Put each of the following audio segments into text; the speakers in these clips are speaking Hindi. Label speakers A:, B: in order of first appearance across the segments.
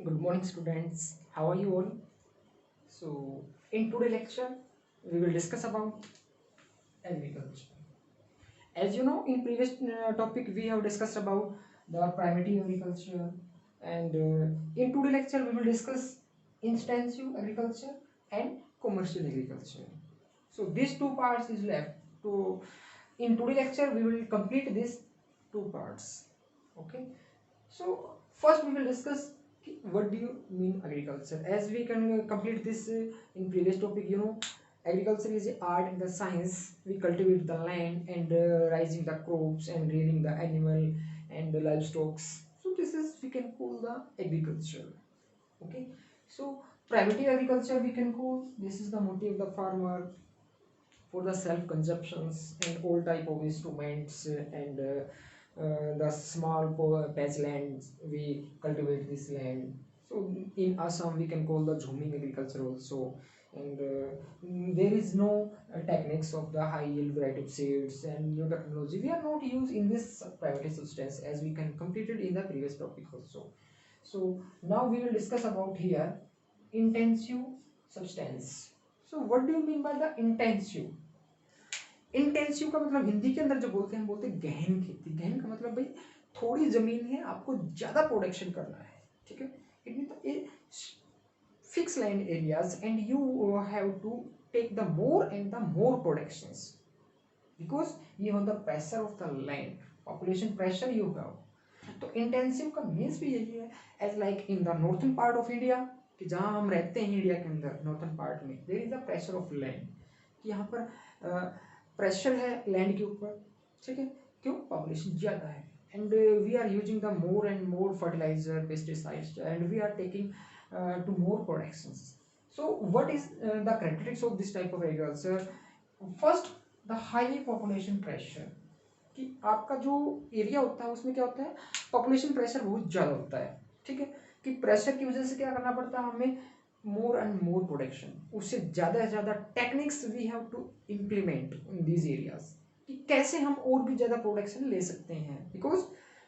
A: Good morning, students. How are you all? So, in today's lecture, we will discuss about agriculture. As you know, in previous topic, we have discussed about the primitive agriculture, and in today's lecture, we will discuss intensive agriculture and commercial agriculture. So, these two parts is left. To in today's lecture, we will complete these two parts. Okay. So first we will discuss what do you mean agriculture. As we can complete this in previous topic, agriculture is a art and the science. We cultivate the land and raising the crops and rearing the animal and the livestock. So this is we can call the agriculture. Okay. So primitive agriculture we can call this is the motive of the farmer for the self consumptions and all type of instruments and the small patch lands we cultivate this land. So in Assam we can call the zooming agriculture also, and there is no techniques of the high yield variety of seeds and new technology we are not used in this primitive substance as we can completed in the previous topic also. So now we will discuss about here intensive substance. So what do you mean by the intensive? Intensive का मतलब हिंदी के अंदर जो बोलते हैं बोलते हैं गहन खेती। गहन का मतलब भाई थोड़ी जमीन है, आपको ज्यादा प्रोडक्शन करना है, ठीक है। It mean fix land areas and you have to take the more and the more productions because you have the pressure of the land, population pressure you have. तो इंटेंसिव का मीन्स भी यही है as like in the northern part of India, कि जहाँ हम रहते हैं इंडिया के अंदर नॉर्थन पार्ट में there is the pressure of land, कि यहाँ पर प्रेशर है लैंड के ऊपर, ठीक है। क्यों? पॉपुलेशन ज़्यादा है and we are using the more and more fertiliser pesticides and we are taking to more productions. So what is the characteristics of this type of agriculture? First, the high population pressure, कि आपका जो एरिया होता है उसमें क्या होता है, पॉपुलेशन प्रेशर बहुत ज़्यादा होता है, ठीक है। कि प्रेशर की वजह से क्या करना पड़ता है हमें, मोर एंड मोर प्रोडक्शन, उससे ज़्यादा से ज़्यादा techniques we have to implement in these areas, कि कैसे हम और भी ज़्यादा प्रोडक्शन ले सकते हैं, because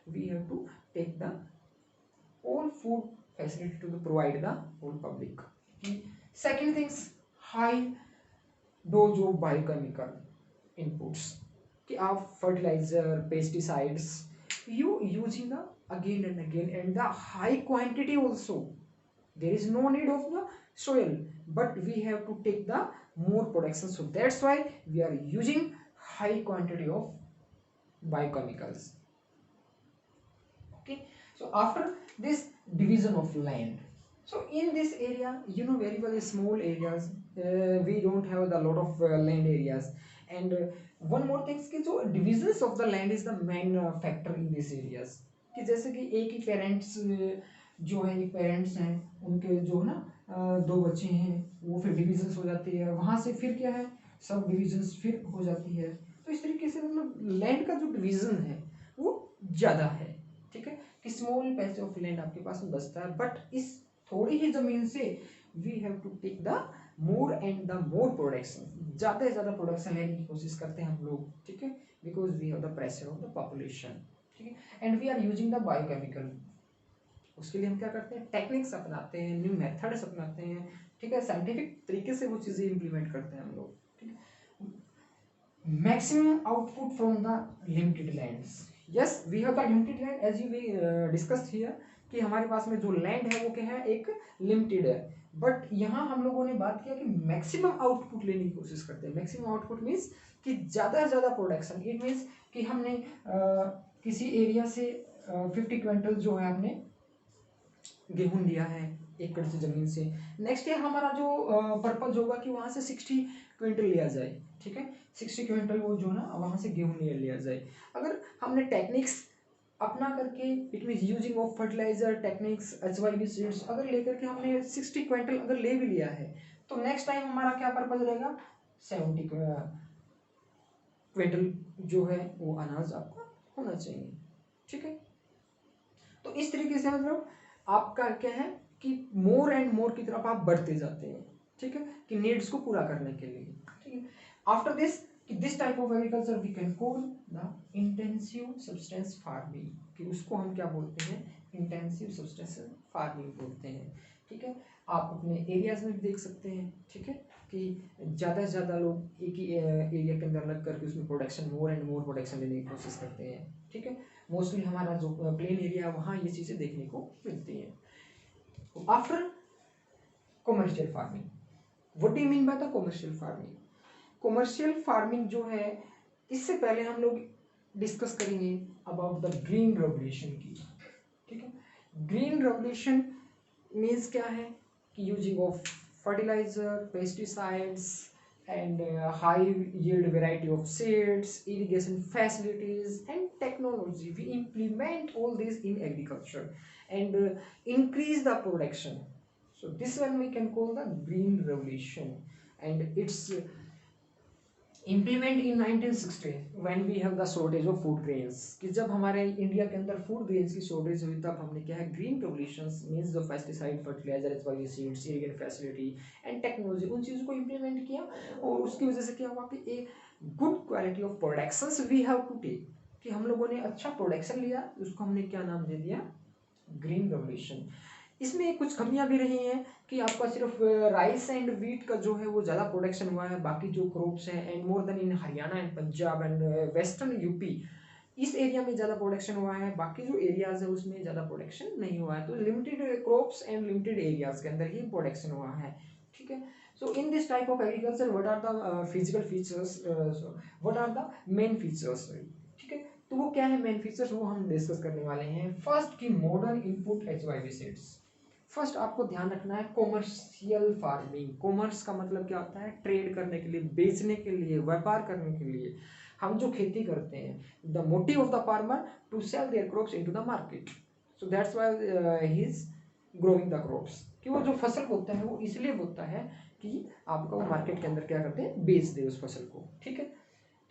A: we have to take the all food facility to provide the whole public. Second things, high dose of biochemical inputs, कि आप fertilizer pesticides you using the again and again and the high quantity also. There is no need of the soil, but we have to take the more production, so that's why we are using high quantity of biochemicals. Okay, so after this division of land, so in this area very well small areas, we don't have the lot of land areas, and one more thing कि जो divisions of the land is the main factor in these areas, कि जैसे कि एक ही पेरेंट्स जो है, पेरेंट्स हैं उनके जो ना दो बच्चे हैं, वो फिर डिविजन्स हो जाती है, वहाँ से फिर क्या है सब डिविजन्स फिर हो जाती है। तो इस तरीके से मतलब लैंड का जो डिवीजन है वो ज़्यादा है, ठीक है, कि स्मॉल पैच ऑफ लैंड आपके पास में बचता है, बट इस थोड़ी ही जमीन से we have to take the more and the more production, ज़्यादा से ज़्यादा प्रोडक्शन लेने की कोशिश करते हैं हम लोग, ठीक है, because we have the pressure of the population, ठीक है, and we are using the biochemical. उसके लिए हम क्या करते हैं, टेक्निक्स अपनाते हैं, न्यू मेथड्स अपनाते हैं, ठीक है, साइंटिफिक तरीके से वो चीज़ें इम्प्लीमेंट करते हैं हम लोग, ठीक है। Maximum output from the limited lands, yes we have the limited land as you we discussed here, कि हमारे पास में जो लैंड है वो क्या है, एक लिमिटेड है, बट यहाँ हम लोगों ने बात किया कि मैक्सिमम आउटपुट लेने की कोशिश करते हैं। मैक्सिमम आउटपुट मीन्स कि ज़्यादा से ज़्यादा प्रोडक्शन, इट मीन्स कि हमने किसी एरिया से 50 क्विंटल जो है हमने गेहूं लिया है एकड़ से ज़मीन से, नेक्स्ट ईयर हमारा जो पर्पज होगा कि वहाँ से 60 क्विंटल लिया जाए, ठीक है, 60 क्विंटल वो जो ना वहाँ से गेहूं लिया जाए। अगर हमने टेक्निक्स अपना करके, it mean using of fertiliser techniques HYB seeds अगर लेकर के हमने 60 क्विंटल अगर ले भी लिया है, तो नेक्स्ट टाइम हमारा क्या पर्पज रहेगा, 70 क्विंटल जो है वो अनाज आपका होना चाहिए, ठीक है। तो इस तरीके से मतलब आपका क्या है कि मोर एंड मोर की तरफ आप बढ़ते जाते हैं, ठीक है, कि नीड्स को पूरा करने के लिए, ठीक है। After this type of agriculture we can call the intensive substance farming, कि उसको हम क्या बोलते हैं, इंटेंसिव सब्सटेंशियल फार्मिंग बोलते हैं। ठीक है, आप अपने एरियाज में भी देख सकते हैं, ठीक है, कि ज़्यादा से ज़्यादा लोग एक ही एरिया के अंदर लग करके उसमें production more and more production लेने की कोशिश करते हैं। ठीक है, मोस्टली हमारा जो प्लेन एरिया है वहाँ ये चीज़ें देखने को मिलती हैं। After commercial farming, what do you mean by the commercial farming? Commercial farming जो है, इससे पहले हम लोग डिस्कस करेंगे अबाउट द ग्रीन रेवोल्यूशन की। ठीक है, ग्रीन रेवोल्यूशन मीन्स क्या है कि using of fertiliser, pesticides and high yield variety of seeds, irrigation facilities and technology. We implement all this in agriculture and increase the production. So this one we can call the green revolution, and it's implement in 1960 when we have the shortage of food grains, कि जब हमारे इंडिया के अंदर फूड ग्रेन्स की शॉर्टेज हुई तब हमने क्या है ग्रीन रेवोल्यूशंस मींस जो pesticide, fertiliser, HYV seeds, irrigation facility and technology, उन चीज़ों को इम्प्लीमेंट किया और उसकी वजह से क्या हुआ कि a good quality of productions we have to take, कि हम लोगों ने अच्छा प्रोडक्शन लिया, उसको हमने क्या नाम दे दिया, ग्रीन रेवोल्यूशन। इसमें कुछ कमियां भी रही हैं कि आपका सिर्फ राइस एंड वीट का जो है वो ज़्यादा प्रोडक्शन हुआ है, बाकी जो क्रॉप्स हैं and more then in Haryana and Punjab and western UP, इस एरिया में ज़्यादा प्रोडक्शन हुआ है, बाकी जो एरियाज है उसमें ज़्यादा प्रोडक्शन नहीं हुआ है। तो limited crops and limited areas के अंदर ही प्रोडक्शन हुआ है। ठीक है, so in this type of agriculture what are the physical features, what are the main features? ठीक है, तो वो क्या है मेन फीचर्स, वो हम डिस्कस करने वाले हैं। फर्स्ट की modern input HYV seeds. First आपको ध्यान रखना है कॉमर्शियल फार्मिंग। कॉमर्स का मतलब क्या होता है, ट्रेड करने के लिए, बेचने के लिए, व्यापार करने के लिए हम जो खेती करते हैं। The motive of the farmer to sell their crops into the market, so that's why he is growing the crops, कि वो जो फसल बोता है वो इसलिए बोता है कि आपका वो मार्केट के अंदर क्या करते हैं, बेच दे उस फसल को। ठीक है,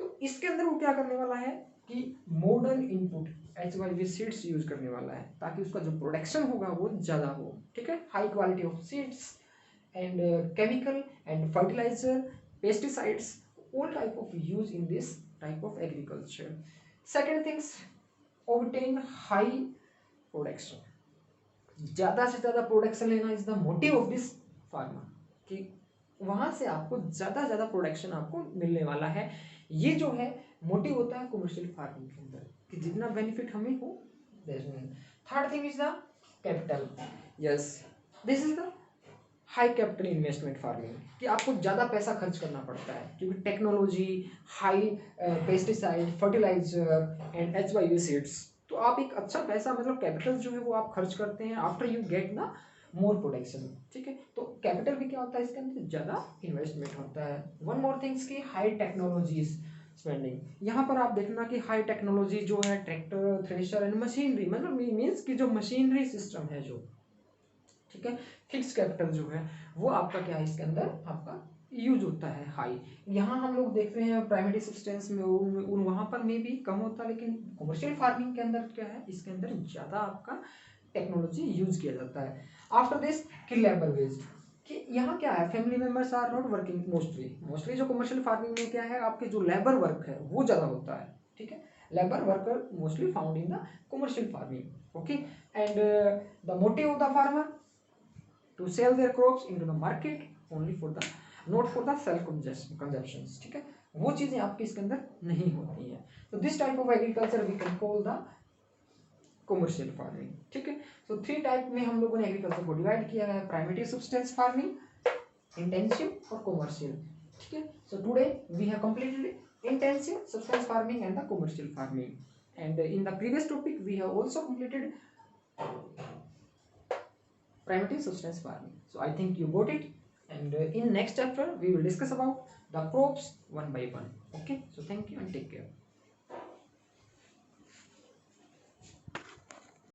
A: तो इसके अंदर वो क्या करने वाला है कि modern input HYV seeds use करने वाला है ताकि उसका जो प्रोडक्शन होगा वो ज़्यादा हो। ठीक है, high quality of seeds and chemical and fertiliser, pesticides, all type of use in this type of agriculture. Second things, obtain high production. ज़्यादा से ज़्यादा प्रोडक्शन लेना is the motive of this farmer, कि वहाँ से आपको ज़्यादा से ज़्यादा प्रोडक्शन आपको मिलने वाला है। ये जो है मोटिव होता है कमर्शियल फार्मिंग के अंदर, कि जितना बेनिफिट हमें हो। Third thing is the capital. Yes, this is the high capital investment farming, कि आपको ज़्यादा पैसा खर्च करना पड़ता है क्योंकि technology, high pesticide, fertiliser and HYV seeds, तो आप एक अच्छा पैसा मतलब कैपिटल जो है वो आप खर्च करते हैं after you get the more production. ठीक है, तो कैपिटल भी क्या होता है इसके अंदर, ज़्यादा इन्वेस्टमेंट होता है। वन मोर थिंग्स की हाई टेक्नोलॉजीज स्पेंडिंग, यहाँ पर आप देखना कि हाई टेक्नोलॉजी जो है ट्रैक्टर, थ्रेशर एंड मशीनरी, मतलब मीन्स की जो मशीनरी सिस्टम है जो, ठीक है, फिक्स कैपिटल जो है वो आपका क्या है इसके अंदर आपका यूज होता है हाई। यहाँ हम लोग देखते हैं प्राइमरी सब्सटेंस में उन वहाँ पर में भी कम होता है, लेकिन कमर्शियल फार्मिंग के अंदर क्या है, इसके अंदर ज़्यादा आपका टेक्नोलॉजी यूज किया जाता है। आफ्टर दिस कि लेबर वेज, कि यहाँ क्या है, family members are not working mostly जो कमर्शियल फार्मिंग में क्या है, आपके जो लेबर वर्क है वो ज़्यादा होता है। ठीक है, labour worker mostly found in the commercial farming. Okay, and the motive of the farmer to sell their crops into the market only for the not for the self consumptions। ठीक है, वो चीजें आपके इसके अंदर नहीं होती हैं। तो this type of agriculture we can call the commercial farming. ठीक है, सो थ्री टाइप में हम लोगों ने एग्रीकल्चर को डिवाइड किया है, प्राइमरी सब्सटेंस फार्मिंग, इंटेंसिव और कमर्शियल। ठीक है, so today we have completed intensive substance farming and the commercial farming, and in the previous topic we have also completed primitive subsistence farming. So I think you got it, and in next chapter we will discuss about the crops one by one. Okay, so thank you and take care.